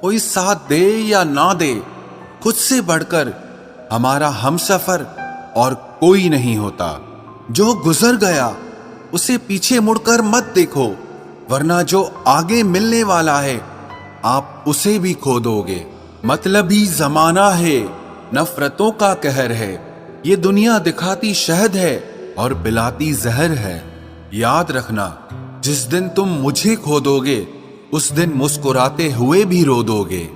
कोई साथ दे या ना दे, खुद से बढ़कर हमारा हमसफर और कोई नहीं होता। जो गुजर गया उसे पीछे मुड़कर मत देखो, वरना जो आगे मिलने वाला है आप उसे भी खो दोगे। मतलबी जमाना है, नफरतों का कहर है, ये दुनिया दिखाती शहद है और पिलाती जहर है। याद रखना, जिस दिन तुम मुझे खो दोगे उस दिन मुस्कुराते हुए भी रो दोगे।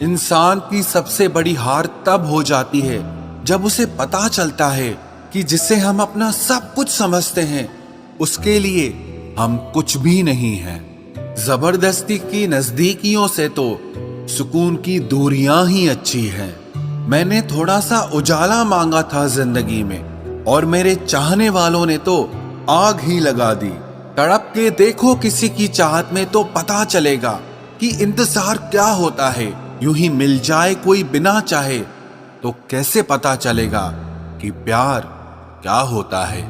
इंसान की सबसे बड़ी हार तब हो जाती है जब उसे पता चलता है कि जिसे हम अपना सब कुछ समझते हैं उसके लिए हम कुछ भी नहीं हैं। जबरदस्ती की नजदीकियों से तो सुकून की दूरियां ही अच्छी हैं। मैंने थोड़ा सा उजाला मांगा था जिंदगी में और मेरे चाहने वालों ने तो आग ही लगा दी। तड़प के देखो किसी की चाहत में तो पता चलेगा कि इंतजार क्या होता है। यूं ही मिल जाए कोई बिना चाहे तो कैसे पता चलेगा कि प्यार क्या होता है।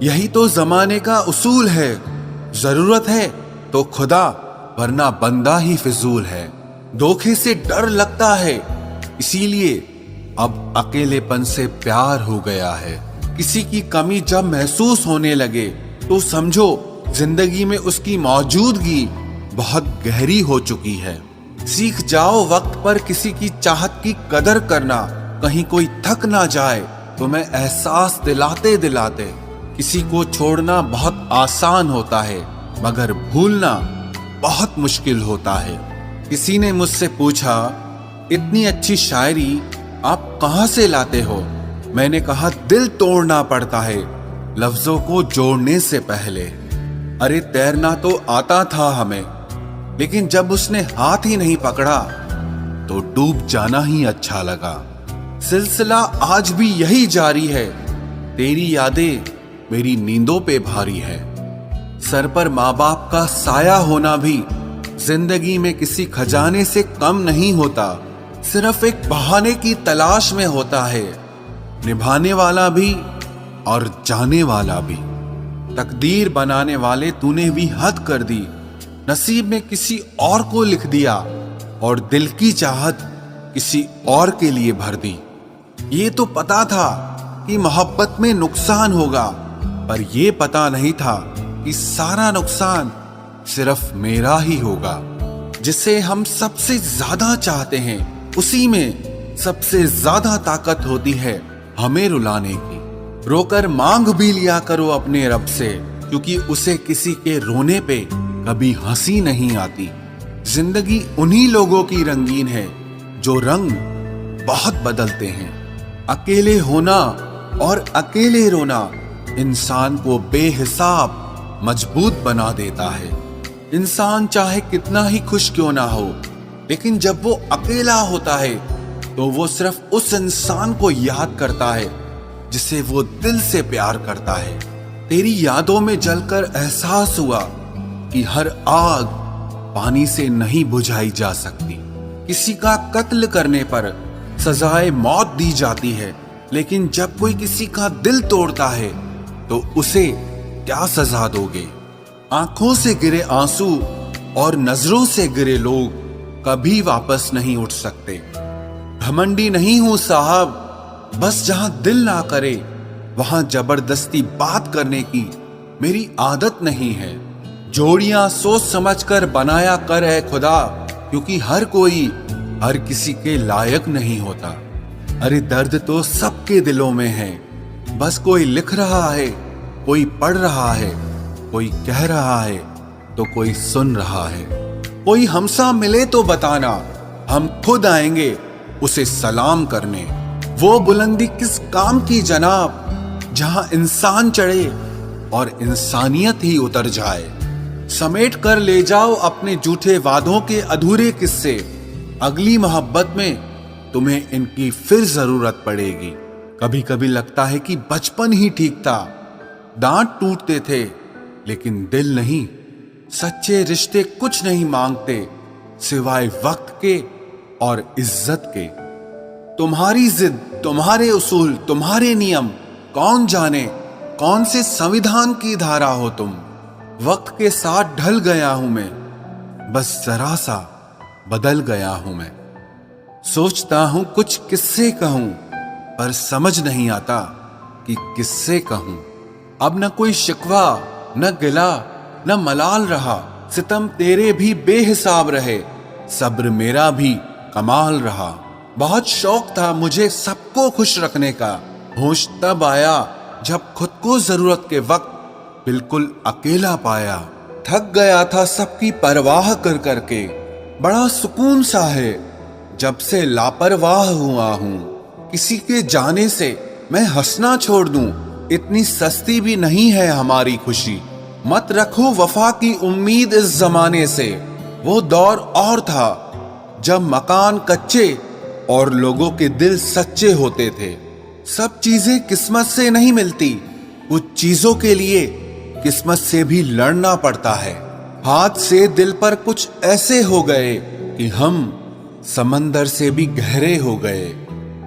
यही तो जमाने का उसूल है, जरूरत है तो खुदा, वरना बंदा ही फिजूल है। धोखे से डर लगता है, इसीलिए अब अकेलेपन से प्यार हो गया है। किसी की कमी जब महसूस होने लगे तो समझो जिंदगी में उसकी मौजूदगी बहुत गहरी हो चुकी है। सीख जाओ वक्त पर किसी की चाहत की कदर करना, कहीं कोई थक ना जाए तुम्हें एहसास दिलाते दिलाते। किसी को छोड़ना बहुत आसान होता है मगर भूलना बहुत मुश्किल होता है। किसी ने मुझसे पूछा, इतनी अच्छी शायरी आप कहां से लाते हो? मैंने कहा, दिल तोड़ना पड़ता है लफ्जों को जोड़ने से पहले। अरे तैरना तो आता था हमें, लेकिन जब उसने हाथ ही नहीं पकड़ा तो डूब जाना ही अच्छा लगा। सिलसिला आज भी यही जारी है, तेरी यादें मेरी नींदों पे भारी है। सर पर माँ बाप का साया होना भी जिंदगी में किसी खजाने से कम नहीं होता, सिर्फ एक बहाने की तलाश में होता है। निभाने वाला भी और जाने वाला भी। तकदीर बनाने वाले तूने भी हद कर दी, नसीब में किसी और को लिख दिया और दिल की चाहत किसी और के लिए भर दी। ये तो पता था कि मोहब्बत में नुकसान होगा, पर ये पता नहीं था कि सारा नुकसान सिर्फ मेरा ही होगा। जिसे हम सबसे ज्यादा चाहते हैं उसी में सबसे ज्यादा ताकत होती है हमें रुलाने की। रोकर मांग भी लिया करो अपने रब से, क्योंकि उसे किसी के रोने पे कभी हंसी नहीं आती। जिंदगी उन्हीं लोगों की रंगीन है जो रंग बहुत बदलते हैं। अकेले होना और अकेले रोना इंसान को बेहिसाब मजबूत बना देता है। इंसान चाहे कितना ही खुश क्यों ना हो, लेकिन जब वो अकेला होता है तो वो सिर्फ उस इंसान को याद करता है जिसे वो दिल से प्यार करता है। तेरी यादों में जलकर एहसास हुआ कि हर आग पानी से नहीं बुझाई जा सकती। किसी का कत्ल करने पर सजाए मौत दी जाती है, लेकिन जब कोई किसी का दिल तोड़ता है तो उसे क्या सजा दोगे? आंखों से गिरे आंसू और नजरों से गिरे लोग कभी वापस नहीं उठ सकते। घमंडी नहीं हूं साहब, बस जहां दिल ना करे वहां जबरदस्ती बात करने की मेरी आदत नहीं है। जोड़ियां सोच समझकर बनाया कर है खुदा, क्योंकि हर कोई हर किसी के लायक नहीं होता। अरे दर्द तो सबके दिलों में है, बस कोई लिख रहा है, कोई पढ़ रहा है, कोई कह रहा है तो कोई सुन रहा है। कोई हमसा मिले तो बताना, हम खुद आएंगे उसे सलाम करने। वो बुलंदी किस काम की जनाब, जहां इंसान चढ़े और इंसानियत ही उतर जाए। समेट कर ले जाओ अपने झूठे वादों के अधूरे किस्से। अगली मोहब्बत में तुम्हें इनकी फिर जरूरत पड़ेगी। कभी कभी लगता है कि बचपन ही ठीक था। दांत टूटते थे लेकिन दिल नहीं। सच्चे रिश्ते कुछ नहीं मांगते सिवाय वक्त के और इज्जत के। तुम्हारी जिद, तुम्हारे उसूल, तुम्हारे नियम, कौन जाने कौन से संविधान की धारा हो तुम। वक्त के साथ ढल गया हूं मैं, बस जरा सा बदल गया हूं मैं। सोचता हूं कुछ किस्से कहूं, पर समझ नहीं आता कि किससे कहूं। अब न कोई शिकवा, न गिला, न मलाल रहा। सितम तेरे भी बेहिसाब रहे, सब्र मेरा भी कमाल रहा। बहुत शौक था मुझे सबको खुश रखने का। होश तब आया जब खुद को जरूरत के वक्त बिल्कुल अकेला पाया। थक गया था सबकी परवाह कर करके। बड़ा सुकून सा है जब से लापरवाह हुआ हूं। किसी के जाने से मैं हंसना छोड़ दूं, इतनी सस्ती भी नहीं है हमारी खुशी। मत रखो वफा की उम्मीद इस जमाने से। वो दौर और था जब मकान कच्चे और लोगों के दिल सच्चे होते थे। सब चीजें किस्मत से नहीं मिलती, कुछ चीजों के लिए किस्मत से भी लड़ना पड़ता है। हाथ से दिल पर कुछ ऐसे हो गए कि हम समंदर से भी गहरे हो गए।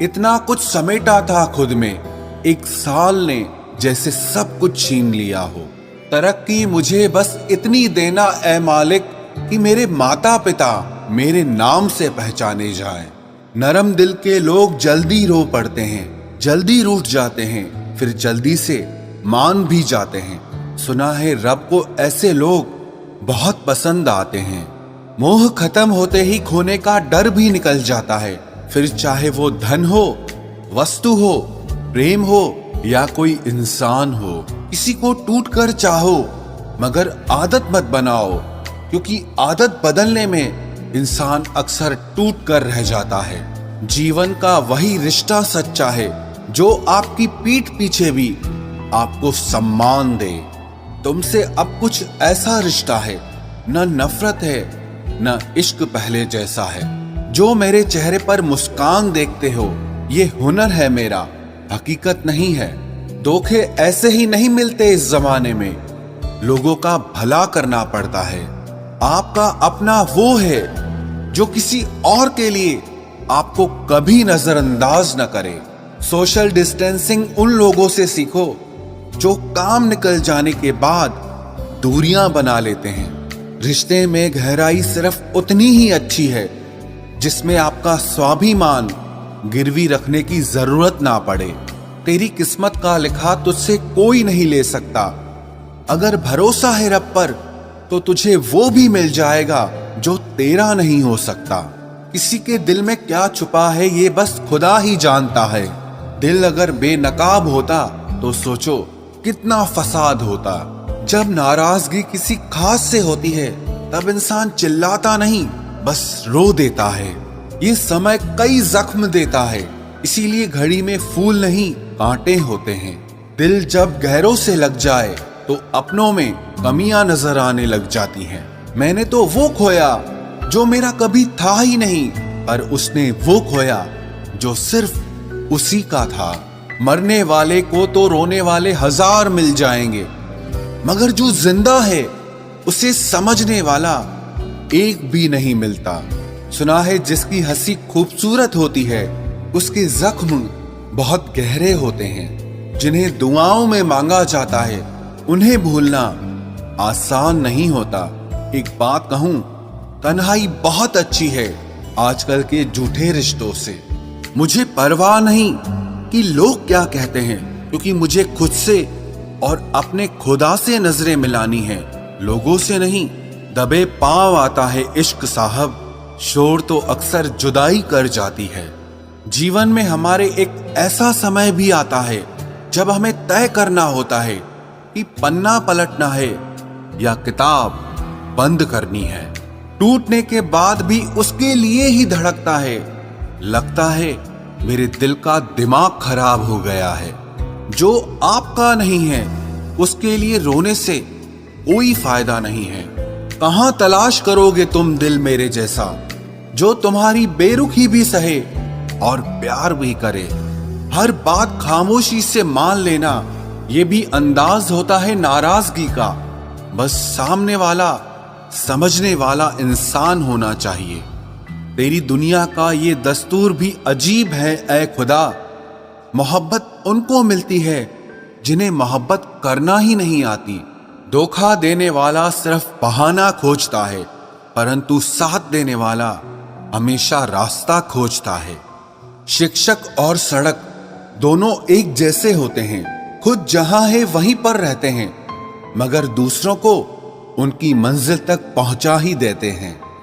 इतना कुछ समेटा था खुद में, एक साल ने जैसे सब कुछ छीन लिया हो। तरक्की मुझे बस इतनी देना ऐ मालिक कि मेरे माता पिता मेरे नाम से पहचाने जाएं। नरम दिल के लोग जल्दी रो पड़ते हैं, जल्दी रूठ जाते हैं, फिर जल्दी से मान भी जाते हैं। सुना है रब को ऐसे लोग बहुत पसंद आते हैं। मोह खत्म होते ही खोने का डर भी निकल जाता है। फिर चाहे वो धन हो, वस्तु हो, प्रेम हो या कोई इंसान हो। किसी को टूट कर चाहो मगर आदत मत बनाओ, क्योंकि आदत बदलने में इंसान अक्सर टूट कर रह जाता है। जीवन का वही रिश्ता सच्चा है जो आपकी पीठ पीछे भी आपको सम्मान दे। तुमसे अब कुछ ऐसा रिश्ता है, न नफरत है न इश्क पहले जैसा है। जो मेरे चेहरे पर मुस्कान देखते हो ये हुनर है मेरा, हकीकत नहीं है। धोखे ऐसे ही नहीं मिलते इस जमाने में, लोगों का भला करना पड़ता है। आपका अपना वो है जो किसी और के लिए आपको कभी नजरअंदाज न करे। सोशल डिस्टेंसिंग उन लोगों से सीखो जो काम निकल जाने के बाद दूरियां बना लेते हैं। रिश्ते में गहराई सिर्फ उतनी ही अच्छी है जिसमें आपका स्वाभिमान गिरवी रखने की जरूरत ना पड़े। तेरी किस्मत का लिखा तुझसे कोई नहीं ले सकता। अगर भरोसा है रब पर तो तुझे वो भी मिल जाएगा जो तेरा नहीं हो सकता। किसी के दिल में क्या छुपा है ये बस खुदा ही जानता है। दिल अगर बेनकाब होता तो सोचो कितना फसाद होता। जब नाराजगी किसी खास से होती है तब इंसान चिल्लाता नहीं, बस रो देता है। ये समय कई जख्म देता है, इसीलिए घड़ी में फूल नहीं कांटे होते हैं। दिल जब गहरों से लग जाए तो अपनों में कमियां नजर आने लग जाती हैं। मैंने तो वो खोया जो मेरा कभी था ही नहीं, पर उसने वो खोया जो सिर्फ उसी का था। मरने वाले को तो रोने वाले हजार मिल जाएंगे, मगर जो जिंदा है उसे समझने वाला एक भी नहीं मिलता। सुना है जिसकी हंसी खूबसूरत होती है उसके जख्म बहुत गहरे होते हैं। जिन्हें दुआओं में मांगा जाता है उन्हें भूलना आसान नहीं होता। एक बात कहूं, तन्हाई बहुत अच्छी है आजकल के झूठे रिश्तों से। मुझे परवाह नहीं कि लोग क्या कहते हैं, क्योंकि मुझे खुद से और अपने खुदा से नजरें मिलानी है, लोगों से नहीं। दबे पांव आता है इश्क साहब, शोर तो अक्सर जुदाई कर जाती है। जीवन में हमारे एक ऐसा समय भी आता है जब हमें तय करना होता है कि पन्ना पलटना है या किताब बंद करनी है। टूटने के बाद भी उसके लिए ही धड़कता है। लगता है मेरे दिल का दिमाग खराब हो गया है। जो आपका नहीं है उसके लिए रोने से कोई फायदा नहीं है। कहां तलाश करोगे तुम दिल मेरे जैसा जो तुम्हारी बेरुखी भी सहे और प्यार भी करे। हर बात खामोशी से मान लेना ये भी अंदाज होता है नाराजगी का। बस सामने वाला समझने वाला इंसान होना चाहिए। तेरी दुनिया का ये दस्तूर भी अजीब है ऐ खुदा। मोहब्बत उनको मिलती है जिन्हें मोहब्बत करना ही नहीं आती। धोखा देने वाला सिर्फ बहाना खोजता है, परंतु साथ देने वाला हमेशा रास्ता खोजता है। शिक्षक और सड़क दोनों एक जैसे होते हैं, खुद जहां है वहीं पर रहते हैं, मगर दूसरों को उनकी मंजिल तक पहुंचा ही देते हैं।